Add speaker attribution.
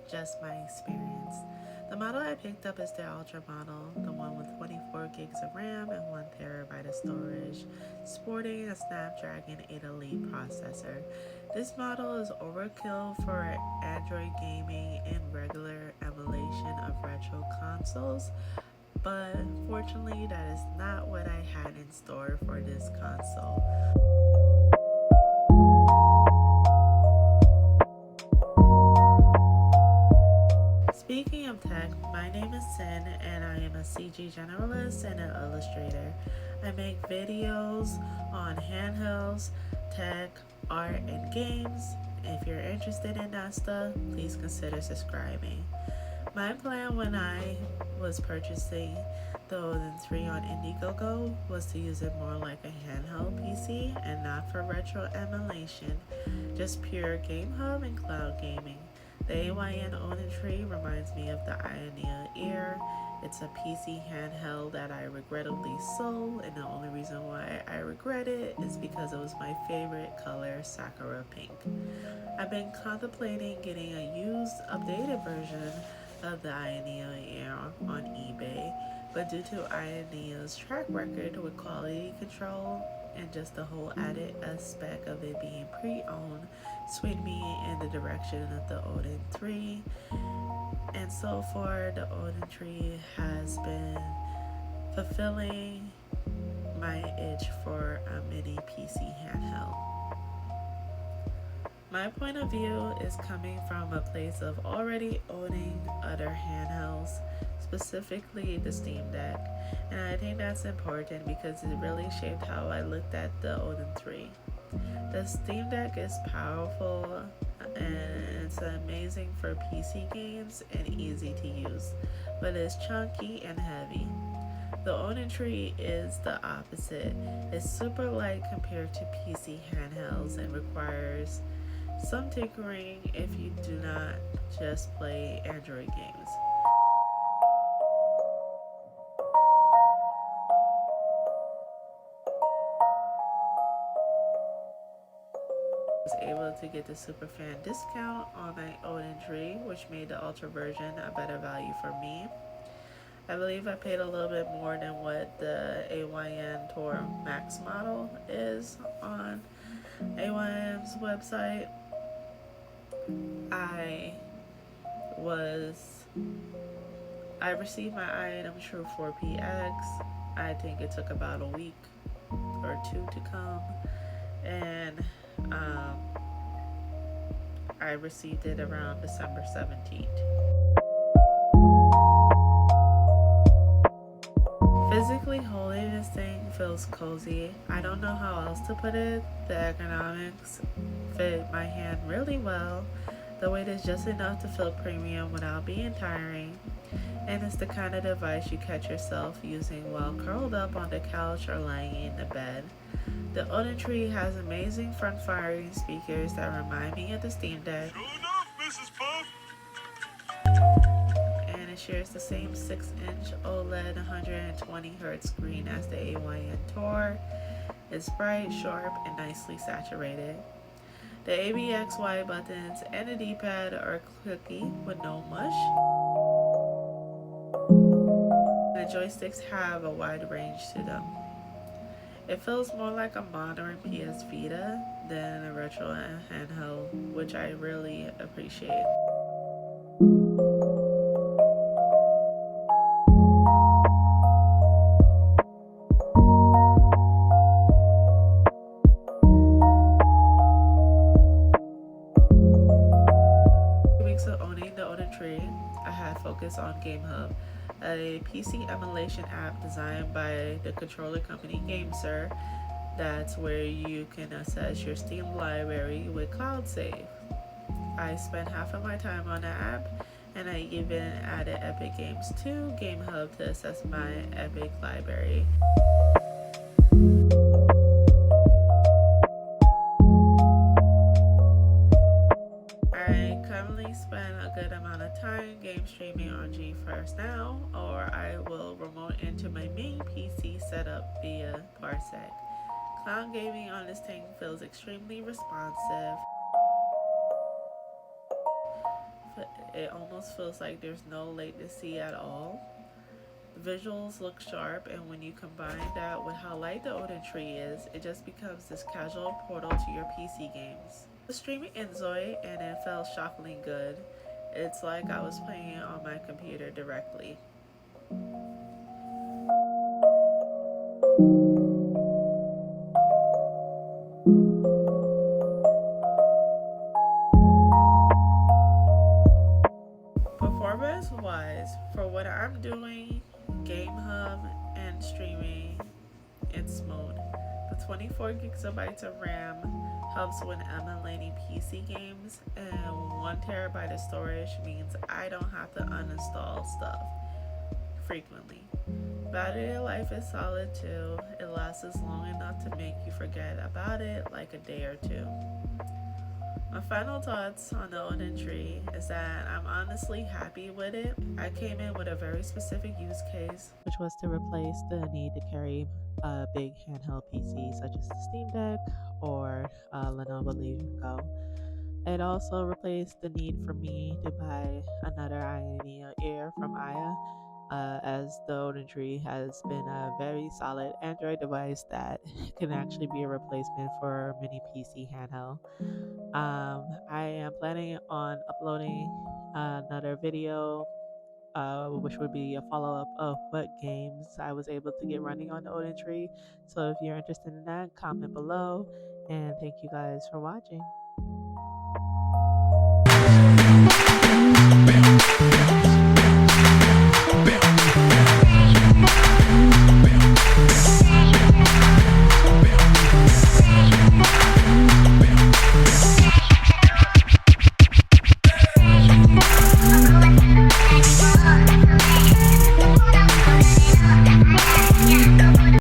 Speaker 1: just my experience. The model I picked up is the Ultra model, the one with 24 gigs of RAM and 1 terabyte of storage, sporting a Snapdragon 8 Elite processor. This model is overkill for Android gaming and regular emulation of retro consoles, but fortunately that is not what I had in store for this console. Speaking of tech, my name is Sin and I am a CG generalist and an illustrator. I make videos on handhelds, tech, art, and games. If you're interested in that stuff, please consider subscribing. My plan when I was purchasing the Odin 3 on Indiegogo was to use it more like a handheld PC and not for retro emulation, just pure game hub and cloud gaming. The AYN Odin 3 reminds me of the AYN Ear. It's a PC handheld that I regrettably sold, and the only reason why I regret it is because it was my favorite color, Sakura Pink. I've been contemplating getting a used, updated version of the AYN Ear on eBay, but due to AYN's track record with quality control and just the whole added aspect of it being pre-owned, swayed me in the direction of the Odin 3. And so far, the Odin 3 has been fulfilling my itch for a mini PC handheld. My point of view is coming from a place of already owning other handhelds, specifically the Steam Deck, and I think that's important because it really shaped how I looked at the Odin 3. The Steam Deck is powerful and it's amazing for PC games and easy to use, but it's chunky and heavy. The Odin 3 is the opposite. It's super light compared to PC handhelds and requires some tinkering if you do not just play Android games. I was able to get the Superfan discount on my Odin 3, which made the Ultra version a better value for me. I believe I paid a little bit more than what the AYN Tour Max model is on AYN's website. I received my item through 4PX. I think it took about a week or two to come, and I received it around December 17th. Physically holding this thing feels cozy. I don't know how else to put it. The ergonomics fit my hand really well. The weight is just enough to feel premium without being tiring. And it's the kind of device you catch yourself using while curled up on the couch or lying in the bed. The Odin 3 has amazing front-firing speakers that remind me of the Steam Deck.
Speaker 2: True enough, Mrs. Puff.
Speaker 1: And it shares the same 6-inch OLED 120Hz screen as the AYN Tour. It's bright, sharp, and nicely saturated. The ABXY buttons and the D-pad are clicky with no mush. The joysticks have a wide range to them. It feels more like a modern PS Vita than a retro handheld, which I really appreciate. Of owning the Odin 3, I had focused on GameHub, a PC emulation app designed by the controller company GameSir. That's where you can access your Steam library with cloud save. I spent half of my time on the app, and I even added Epic Games to GameHub to access my Epic library. I currently spend a good amount of time game streaming on GeForce Now, or I will remote into my main PC setup via Parsec. Cloud gaming on this thing feels extremely responsive. It almost feels like there's no latency at all. Visuals look sharp, and when you combine that with how light the Odin tree is, it just becomes this casual portal to your PC games. I was streaming in Zoe, and it felt shockingly good. It's like I was playing it on my computer directly. Performance wise, for what I'm doing, Game Hub and streaming, it's smooth. The 24 gigabytes of RAM helps when emulating PC games, and 1 terabyte of storage means I don't have to uninstall stuff frequently. Battery life is solid too. It lasts long enough to make you forget about it like a day or two. My final thoughts on the Odin tree is that I'm honestly happy with it. I came in with a very specific use case, which was to replace the need to carry a big handheld PC such as the Steam Deck or Lenovo Legion Go. It also replaced the need for me to buy another AYN Air from Aya, as the Odin tree has been a very solid Android device that can actually be a replacement for a mini PC handheld. I am planning on uploading another video, which would be a follow up of what games I was able to get running on the Odin tree. So if you're interested in that, comment below. And thank you guys for watching.